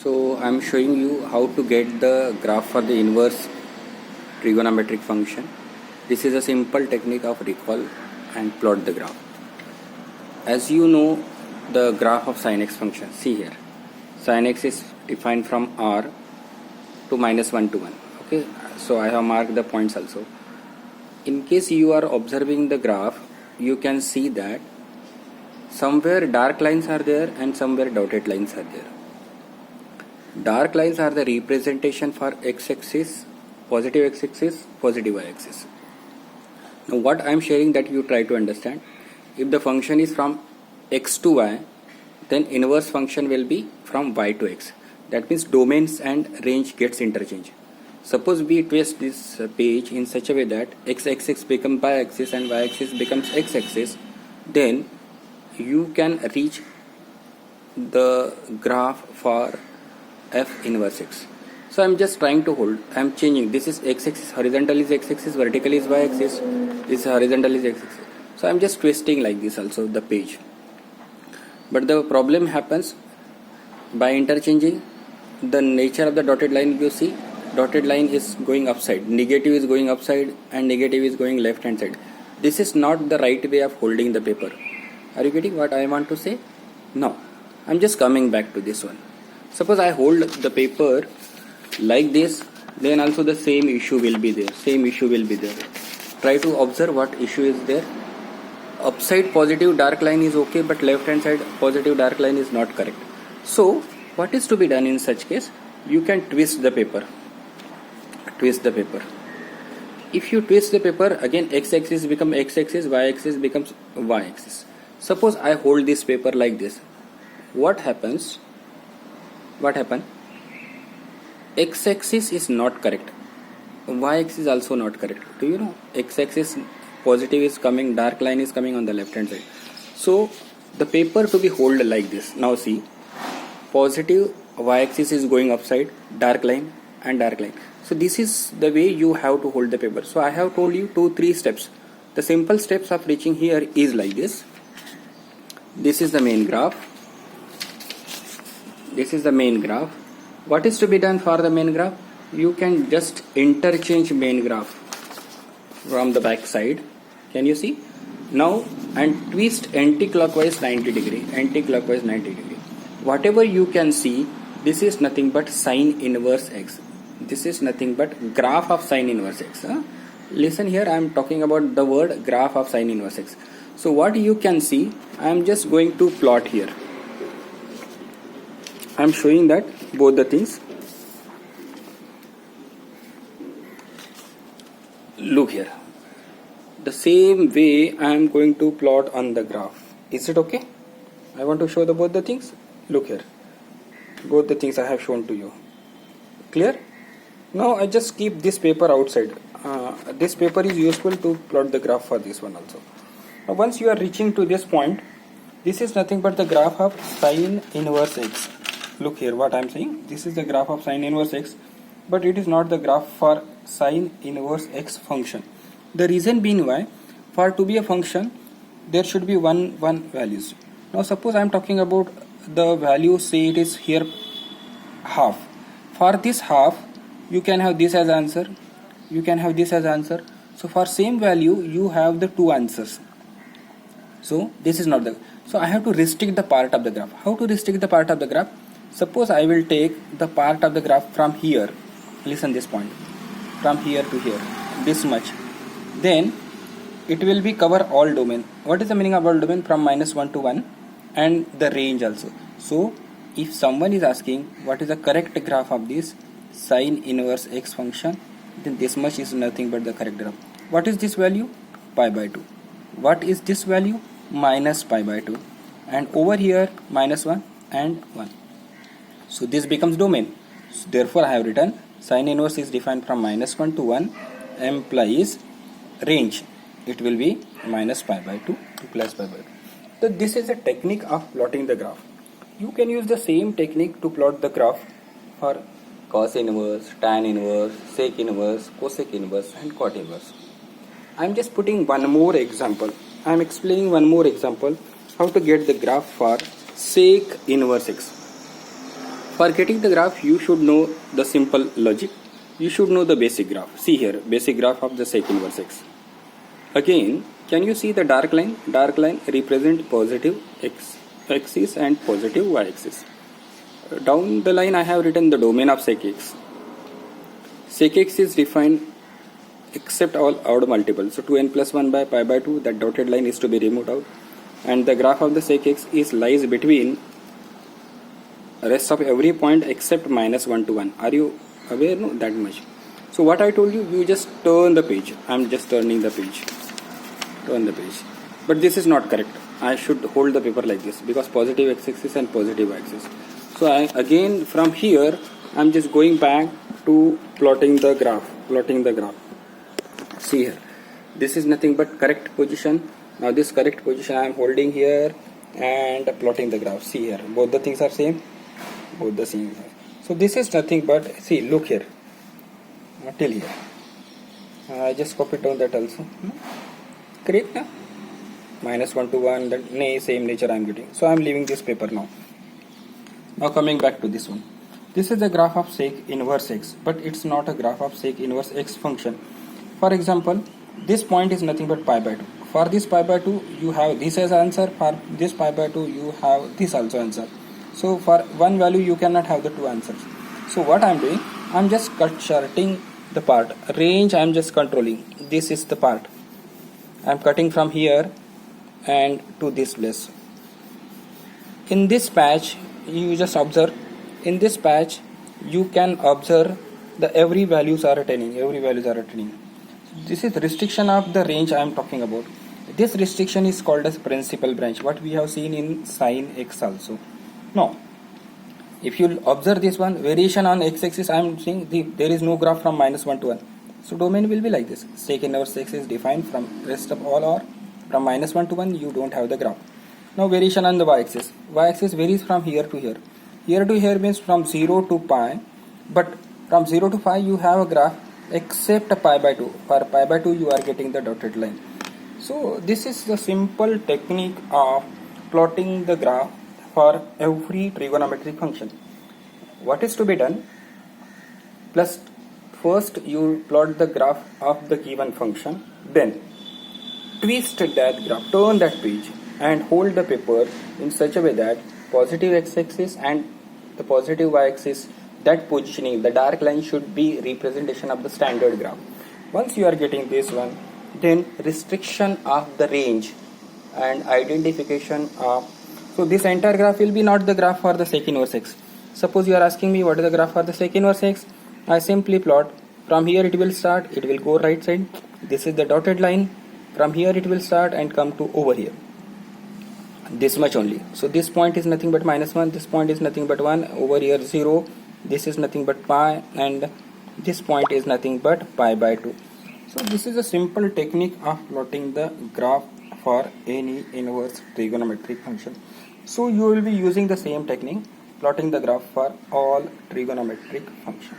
So I'm showing you how to get the graph for the inverse trigonometric function. This is a simple technique of recall and plot the graph. As you know, the graph of sin x function, see here, sin x is defined from r to -1 to 1. Okay, so I have marked the points also. In case you are observing the graph, you can see that somewhere dark lines are there and somewhere dotted lines are there. Dark lines are the representation for x-axis, positive x-axis, positive y-axis. Now what I am sharing that you try to understand. If the function is from x to y, then inverse function will be from y to x. That means domains and range gets interchanged. Suppose we twist this page in such a way that x-axis becomes y-axis and y-axis becomes x-axis, then you can reach the graph for f inverse x. So I am just trying to hold. I am changing. This is x-axis, horizontal is x-axis, vertical is y-axis. This horizontal is x-axis. So I am just twisting like this also the page. But the problem happens by interchanging the nature of the dotted line. You see, dotted line is going upside, negative is going upside and negative is going left hand side. This is not the right way of holding the paper. Are you getting what I want to say? No. I am just coming back to this one. Suppose I hold the paper like this, then also the same issue will be there. Try to observe what issue is there. Upside positive dark line is okay, but left hand side positive dark line is not correct. So what is to be done in such case? You can twist the paper. If you twist the paper, again x-axis becomes x-axis, y-axis becomes y-axis. Suppose I hold this paper like this. What happens? X-axis is not correct. Y-axis is also not correct. Do you know? X-axis positive is coming, dark line is coming on the left hand side. So the paper to be held like this. Now see, positive y-axis is going upside, dark line and dark line. So this is the way you have to hold the paper. So I have told you 2-3 steps. The simple steps of reaching here is like this. This is the main graph. What is to be done for the main graph? You can just interchange main graph from the back side. Can you see? Now and twist anti-clockwise 90 degree. Whatever you can see, this is nothing but sine inverse x. This is nothing but graph of sine inverse x. Listen here, I am talking about the word graph of sine inverse x. So what you can see, I am just going to plot here. I am showing that both the things. Look here. The same way I am going to plot on the graph. Is it okay? I want to show both the things. Look here. Both the things I have shown to you. Clear? Now I just keep this paper outside. This paper is useful to plot the graph for this one also. Now once you are reaching to this point, this is nothing but the graph of sine inverse x. Look here what I am saying. This is the graph of sine inverse x, but it is not the graph for sine inverse x function. The reason being why, for to be a function, there should be one values. Now suppose I am talking about the value, say it is here half. For this half, you can have this as answer. So for same value, you have the two answers. So this is not the. So I have to restrict the part of the graph. How to restrict the part of the graph? Suppose I will take the part of the graph from here. Listen this point. From here to here. This much. Then it will be cover all domain. What is the meaning of all domain? From -1 to 1 and the range also. So if someone is asking what is the correct graph of this sine inverse x function, then this much is nothing but the correct graph. What is this value? Pi by 2. What is this value? Minus pi by 2. And over here -1 and 1. So this becomes domain. So therefore I have written sine inverse is defined from -1 to 1 implies range. It will be minus pi by 2 to plus pi by 2. So this is a technique of plotting the graph. You can use the same technique to plot the graph for cos inverse, tan inverse, sec inverse, cosec inverse and cot inverse. I am just putting one more example. I am explaining one more example how to get the graph for sec inverse x. For getting the graph, you should know the simple logic. You should know the basic graph. See here, basic graph of the sec inverse x. Again, can you see the dark line? Dark line represent positive x axis and positive y axis. Down the line I have written the domain of sec x. Sec x is defined except all odd multiples. So 2n plus 1 by pi by 2, that dotted line is to be removed out. And the graph of the sec x is lies between rest of every point except minus 1 to 1. Are you aware? No, that much. So what I told you, you just turn the page. I am just turning the page. Turn the page. But this is not correct. I should hold the paper like this because positive x-axis and positive y-axis. So again from here I am just going back to plotting the graph. See here. This is nothing but correct position. Now this correct position I am holding here and plotting the graph. See here. Both the things are same. Both the same. So this is nothing but, see, look here. Till here. I just copy down that also. Correct now? Minus 1 to 1, that same nature I am getting. So I am leaving this paper now. Now coming back to this one. This is a graph of sec inverse x, but it's not a graph of sec inverse x function. For example, this point is nothing but pi by 2. For this pi by 2, you have this as answer. For this pi by 2, you have this also answer. So for one value, you cannot have the two answers. So what I am doing, I am just shorting the part. Range I am just controlling. This is the part. I am cutting from here and to this place. In this patch, you just observe. In this patch, you can observe the every values are attaining. This is restriction of the range I am talking about. This restriction is called as principal branch. What we have seen in sin x also. Now, if you observe this one, variation on x-axis, I am saying there is no graph from minus 1 to 1. So domain will be like this. Sec inverse x is defined from rest of all, or from minus 1 to 1 you don't have the graph. Now variation on the y-axis. Y-axis varies from here to here. Here to here means from 0 to pi, but from 0 to pi you have a graph except pi by 2. For pi by 2 you are getting the dotted line. So this is the simple technique of plotting the graph for every trigonometric function. What is to be done? First you plot the graph of the given function, then twist that graph, turn that page and hold the paper in such a way that positive x-axis and the positive y-axis, that positioning, the dark line should be representation of the standard graph. Once you are getting this one, then restriction of the range and identification of, so this entire graph will be not the graph for the sec inverse x. Suppose you are asking me what is the graph for the sec inverse x, I simply plot. From here it will start, it will go right side. This is the dotted line. From here it will start and come to over here. This much only. So this point is nothing but minus 1, this point is nothing but 1, over here 0, this is nothing but pi, and this point is nothing but pi by 2. So this is a simple technique of plotting the graph for any inverse trigonometric function. So you will be using the same technique, plotting the graph for all trigonometric functions.